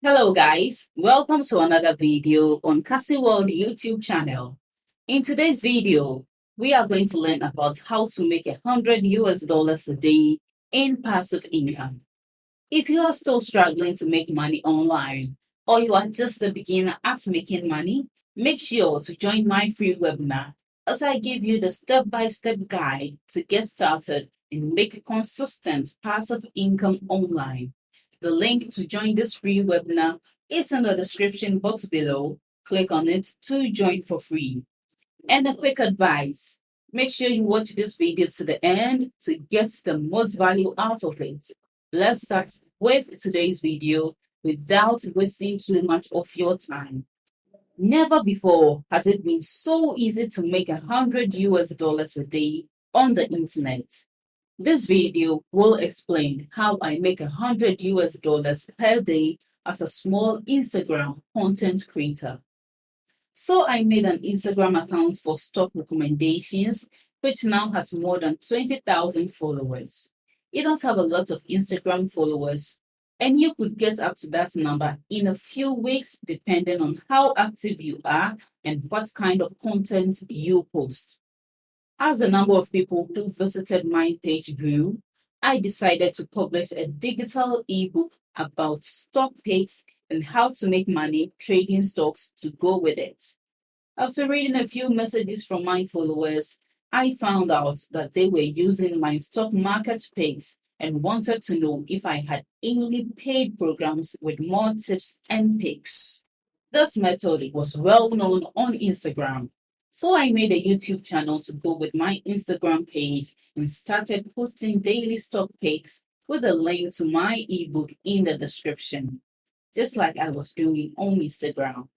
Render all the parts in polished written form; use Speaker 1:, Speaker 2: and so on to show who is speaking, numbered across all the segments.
Speaker 1: Hello guys, welcome to another video on Cassy World YouTube channel. In today's video, we are going to learn about how to make $100 a day in passive income. If you are still struggling to make money online or you are just a beginner at making money, make sure to join my free webinar as I give you the step-by-step guide to get started and make consistent passive income online. The link to join this free webinar is in the description box below. Click on it to join for free. And a quick advice, make sure you watch this video to the end to get the most value out of it. Let's start with today's video without wasting too much of your time. Never before has it been so easy to make $100 a day on the internet. This video will explain how I make $100 per day as a small Instagram content creator. So I made an Instagram account for stock recommendations, which now has more than 20,000 followers. You don't have a lot of Instagram followers, and you could get up to that number in a few weeks depending on how active you are and what kind of content you post. As the number of people who visited my page grew, I decided to publish a digital ebook about stock picks and how to make money trading stocks to go with it. After reading a few messages from my followers, I found out that they were using my stock market picks and wanted to know if I had any paid programs with more tips and picks. This method was well known on Instagram. So I made a YouTube channel to go with my Instagram page and started posting daily stock picks with a link to my ebook in the description, just like I was doing on Instagram.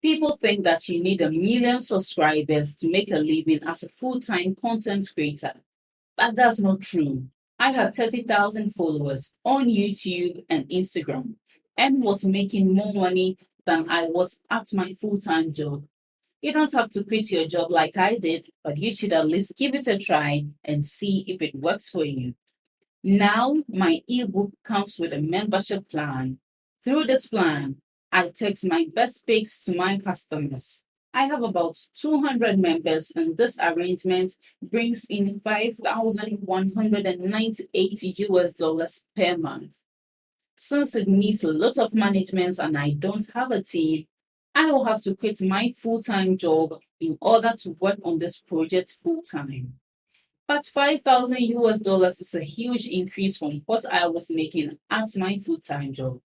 Speaker 1: People think that you need 1 million subscribers to make a living as a full-time content creator, but that's not true. I had 30,000 followers on YouTube and Instagram and was making more money than I was at my full-time job. You don't have to quit your job like I did, but you should at least give it a try and see if it works for you. Now, my ebook comes with a membership plan. Through this plan, I text my best picks to my customers. I have about 200 members, and this arrangement brings in $5,198 per month. Since it needs a lot of management and I don't have a team, I will have to quit my full-time job in order to work on this project full-time. But $5,000 is a huge increase from what I was making at my full-time job.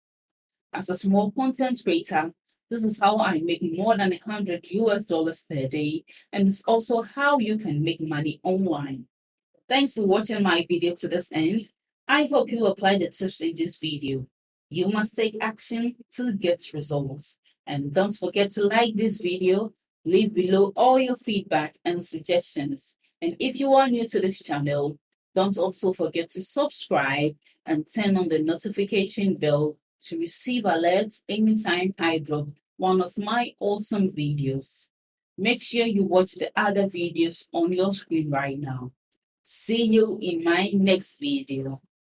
Speaker 1: As a small content creator, this is how I make more than $100 per day, and it's also how you can make money online. Thanks for watching my video to this end. I hope you apply the tips in this video. You must take action to get results. And don't forget to like this video, leave below all your feedback and suggestions. And if you are new to this channel, don't also forget to subscribe and turn on the notification bell to receive alerts anytime I drop one of my awesome videos. Make sure you watch the other videos on your screen right now. See you in my next video.